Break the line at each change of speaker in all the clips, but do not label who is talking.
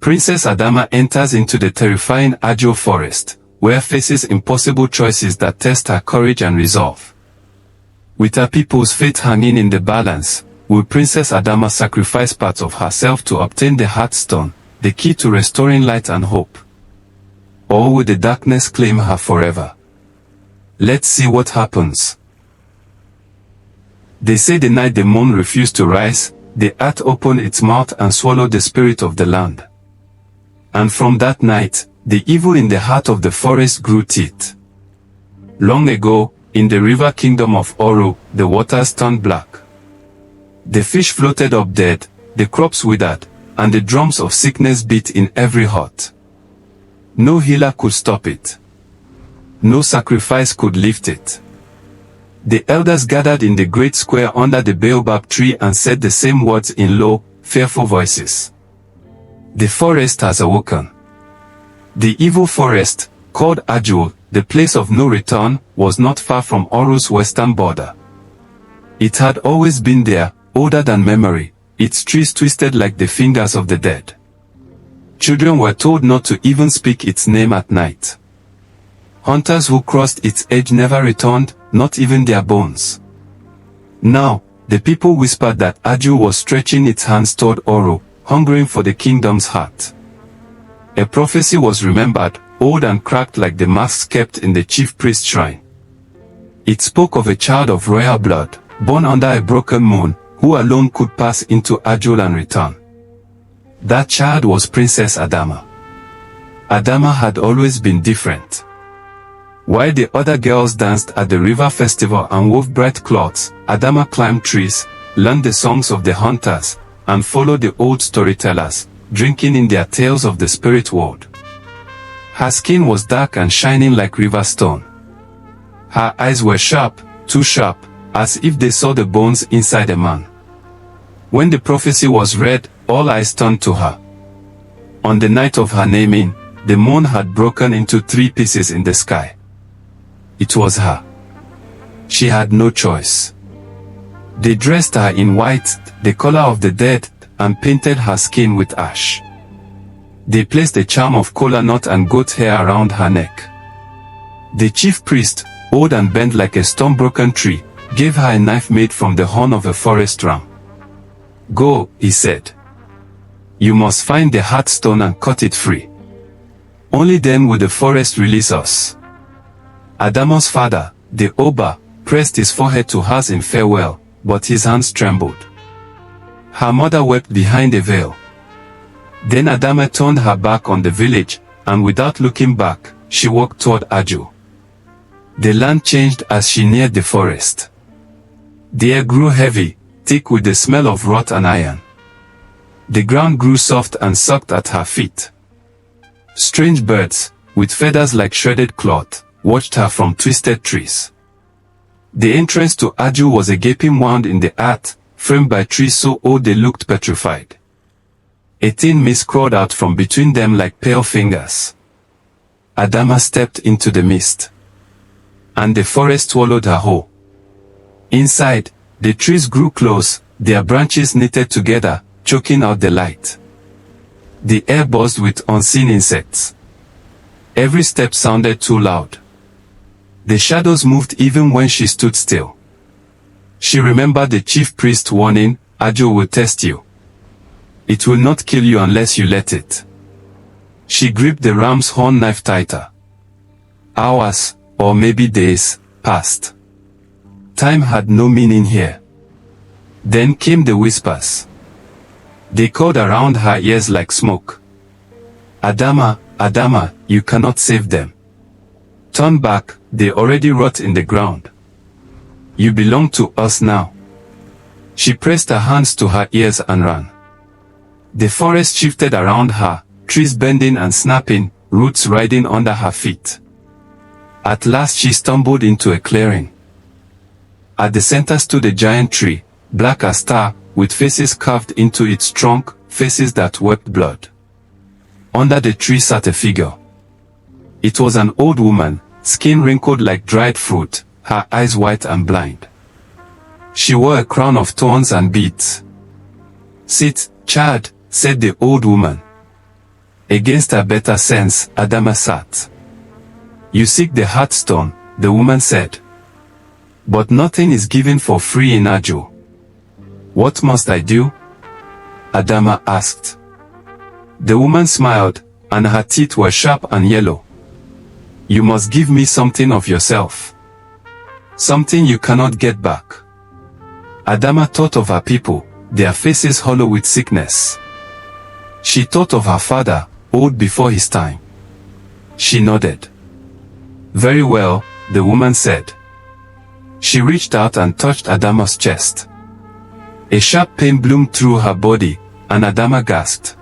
Princess Adamma enters into the terrifying Ajule forest, where faces impossible choices that test her courage and resolve. With her people's fate hanging in the balance, will Princess Adamma sacrifice parts of herself to obtain the Heartstone, the key to restoring light and hope? Or will the darkness claim her forever? Let's see what happens. They say the night the moon refused to rise, the earth opened its mouth and swallowed the spirit of the land. And from that night, the evil in the heart of the forest grew teeth. Long ago, in the river kingdom of Oro, the waters turned black. The fish floated up dead, the crops withered, and the drums of sickness beat in every heart. No healer could stop it. No sacrifice could lift it. The elders gathered in the great square under the baobab tree and said the same words in low, fearful voices. The forest has awoken. The evil forest, called Ajule, the place of no return, was not far from Oro's western border. It had always been there, older than memory, its trees twisted like the fingers of the dead. Children were told not to even speak its name at night. Hunters who crossed its edge never returned, not even their bones. Now, the people whispered that Ajule was stretching its hands toward Oro, hungering for the kingdom's heart. A prophecy was remembered, old and cracked like the masks kept in the chief priest's shrine. It spoke of a child of royal blood, born under a broken moon, who alone could pass into Ajule and return. That child was Princess Adamma. Adamma had always been different. While the other girls danced at the river festival and wove bright cloths, Adamma climbed trees, learned the songs of the hunters, and followed the old storytellers, drinking in their tales of the spirit world. Her skin was dark and shining like river stone. Her eyes were sharp, too sharp, as if they saw the bones inside a man. When the prophecy was read, all eyes turned to her. On the night of her naming, the moon had broken into 3 pieces in the sky. It was her. She had no choice. They dressed her in white, the color of the dead, and painted her skin with ash. They placed a charm of kola nut and goat hair around her neck. The chief priest, old and bent like a storm-broken tree, gave her a knife made from the horn of a forest ram. "Go," he said. "You must find the Heartstone and cut it free. Only then will the forest release us." Adamma's father, the Oba, pressed his forehead to hers in farewell, but his hands trembled. Her mother wept behind a veil. Then Adamma turned her back on the village, and without looking back, she walked toward Ajule. The land changed as she neared the forest. The air grew heavy, thick with the smell of rot and iron. The ground grew soft and sucked at her feet. Strange birds, with feathers like shredded cloth, watched her from twisted trees. The entrance to Ajule was a gaping wound in the earth, framed by trees so old they looked petrified. A thin mist crawled out from between them like pale fingers. Adamma stepped into the mist. And the forest swallowed her whole. Inside, the trees grew close, their branches knitted together, choking out the light. The air buzzed with unseen insects. Every step sounded too loud. The shadows moved even when she stood still. She remembered the chief priest's warning, "Ajule will test you. It will not kill you unless you let it." She gripped the ram's horn knife tighter. Hours, or maybe days, passed. Time had no meaning here. Then came the whispers. They called around her ears like smoke. "Adamma, Adamma, you cannot save them. Turn back, they already rot in the ground. You belong to us now." She pressed her hands to her ears and ran. The forest shifted around her, trees bending and snapping, roots riding under her feet. At last she stumbled into a clearing. At the center stood a giant tree, black as tar, with faces carved into its trunk, faces that wept blood. Under the tree sat a figure. It was an old woman, skin wrinkled like dried fruit, her eyes white and blind. She wore a crown of thorns and beads. "Sit, child," said the old woman. Against her better sense, Adamma sat. You seek the Heartstone, the woman said. But nothing is given for free in Ajule. What must I do? Adamma asked. The woman smiled, and her teeth were sharp and yellow. You must give me something of yourself. Something you cannot get back. Adamma thought of her people, their faces hollow with sickness. She thought of her father, old before his time. She nodded. Very well, the woman said. She reached out and touched Adamma's chest. A sharp pain bloomed through her body, and Adamma gasped.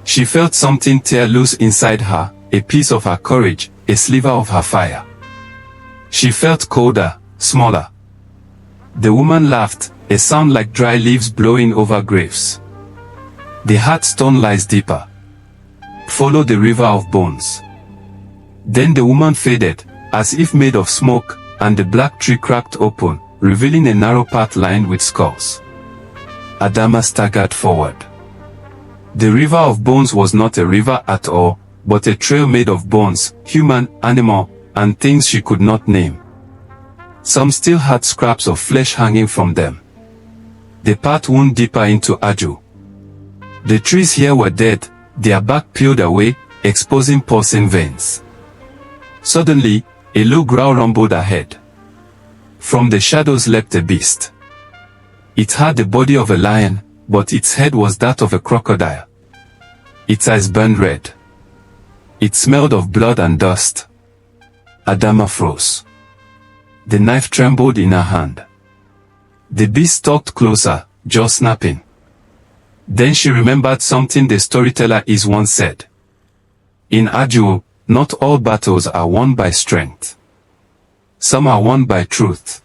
She felt something tear loose inside her, a piece of her courage, a sliver of her fire. She felt colder, smaller. The woman laughed, a sound like dry leaves blowing over graves. The Heartstone lies deeper. Follow the river of bones. Then the woman faded, as if made of smoke, and the black tree cracked open, revealing a narrow path lined with skulls. Adamma staggered forward. The river of bones was not a river at all, but a trail made of bones, human, animal, and things she could not name. Some still had scraps of flesh hanging from them. The path wound deeper into Ajule. The trees here were dead, their bark peeled away, exposing pulsing veins. Suddenly, a low growl rumbled ahead. From the shadows leapt a beast. It had the body of a lion, but its head was that of a crocodile. Its eyes burned red. It smelled of blood and dust. Adamma froze. The knife trembled in her hand. The beast stalked closer, jaw snapping. Then she remembered something the storyteller is once said. In Ajule, not all battles are won by strength. Some are won by truth.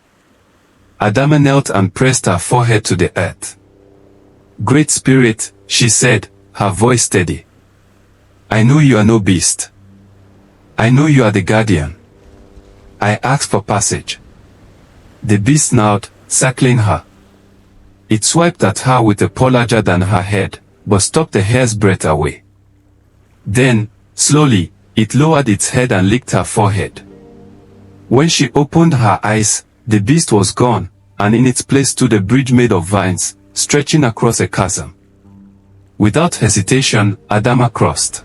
Adamma knelt and pressed her forehead to the earth. Great Spirit, she said, her voice steady. I know you are no beast. I know you are the guardian. I ask for passage. The beast snarled, circling her. It swiped at her with a paw larger than her head, but stopped a hair's breadth away. Then, slowly, it lowered its head and licked her forehead. When she opened her eyes, the beast was gone, and in its place stood a bridge made of vines, stretching across a chasm. Without hesitation, Adamma crossed.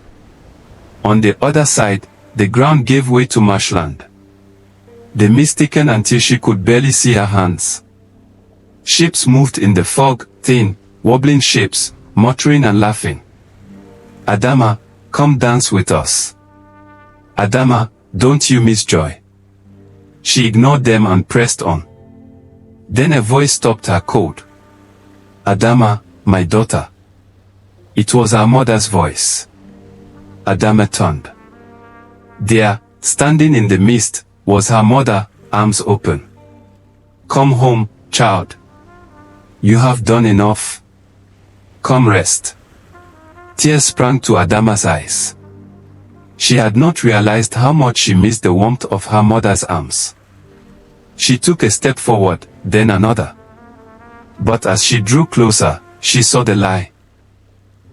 On the other side, the ground gave way to marshland. The mist thickened until she could barely see her hands. Ships moved in the fog, thin, wobbling ships, muttering and laughing. Adamma, come dance with us. Adamma, don't you miss joy? She ignored them and pressed on. Then a voice stopped her cold. Adamma, my daughter. It was her mother's voice. Adamma turned. There, standing in the mist, was her mother, arms open. Come home, child. You have done enough. Come rest. Tears sprang to Adamma's eyes. She had not realized how much she missed the warmth of her mother's arms. She took a step forward, then another. But as she drew closer, she saw the lie.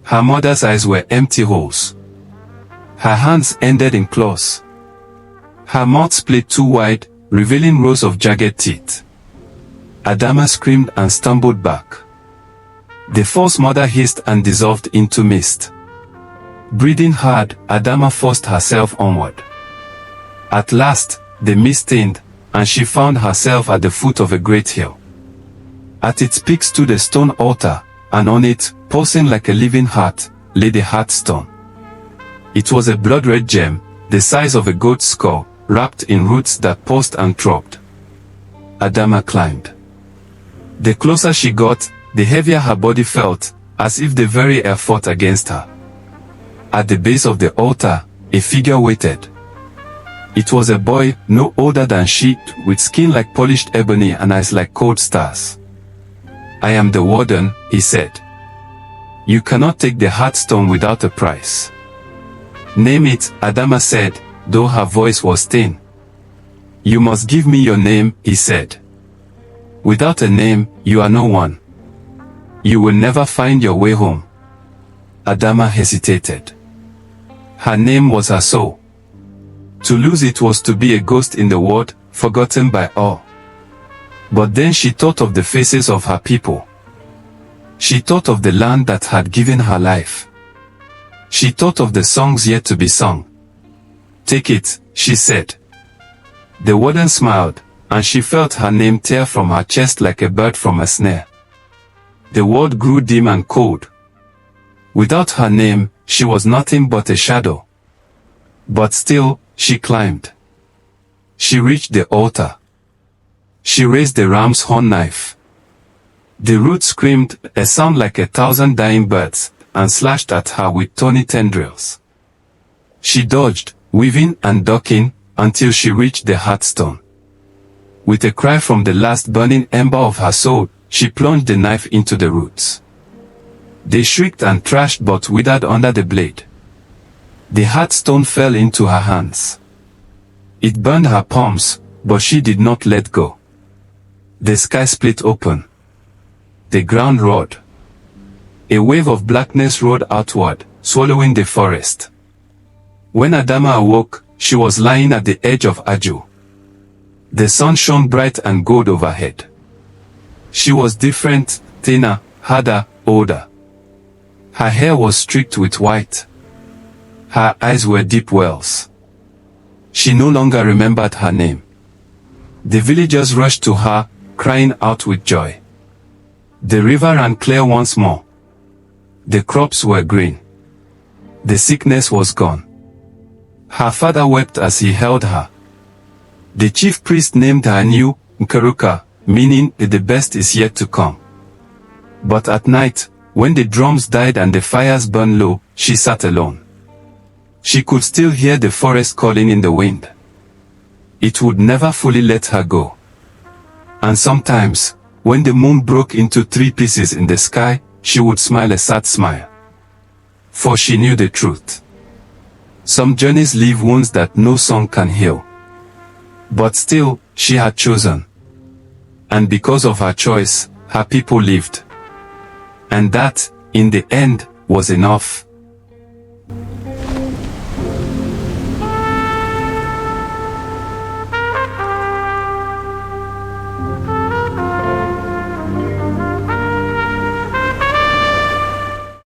Her mother's eyes were empty holes. Her hands ended in claws. Her mouth split too wide, revealing rows of jagged teeth. Adamma screamed and stumbled back. The false mother hissed and dissolved into mist. Breathing hard, Adamma forced herself onward. At last, the mist thinned, and she found herself at the foot of a great hill. At its peak stood a stone altar, and on it, pulsing like a living heart, lay the Heartstone. It was a blood-red gem, the size of a goat's skull, wrapped in roots that pulsed and throbbed. Adamma climbed. The closer she got, the heavier her body felt, as if the very air fought against her. At the base of the altar, a figure waited. It was a boy, no older than she, with skin like polished ebony and eyes like cold stars. I am the warden, he said. You cannot take the Heartstone without a price. Name it, Adamma said, though her voice was thin. You must give me your name, he said. Without a name, you are no one. You will never find your way home. Adamma hesitated. Her name was her soul. To lose it was to be a ghost in the world, forgotten by all. But then she thought of the faces of her people. She thought of the land that had given her life. She thought of the songs yet to be sung. "Take it," she said. The warden smiled, and she felt her name tear from her chest like a bird from a snare. The world grew dim and cold. Without her name, she was nothing but a shadow. But still, she climbed. She reached the altar. She raised the ram's horn knife. The root screamed, a sound like 1,000 dying birds, and slashed at her with thorny tendrils. She dodged, weaving and ducking, until she reached the Heartstone. With a cry from the last burning ember of her soul, she plunged the knife into the roots. They shrieked and thrashed but withered under the blade. The Heartstone fell into her hands. It burned her palms, but she did not let go. The sky split open. The ground roared. A wave of blackness roared outward, swallowing the forest. When Adamma awoke, she was lying at the edge of Ajule. The sun shone bright and gold overhead. She was different, thinner, harder, older. Her hair was streaked with white. Her eyes were deep wells. She no longer remembered her name. The villagers rushed to her, crying out with joy. The river ran clear once more. The crops were green. The sickness was gone. Her father wept as he held her. The chief priest named her new Nkaruka, meaning the best is yet to come. But at night, when the drums died and the fires burned low, she sat alone. She could still hear the forest calling in the wind. It would never fully let her go. And sometimes, when the moon broke into 3 pieces in the sky, she would smile a sad smile. For she knew the truth. Some journeys leave wounds that no song can heal. But still, she had chosen. And because of her choice, her people lived. And that, in the end, was enough.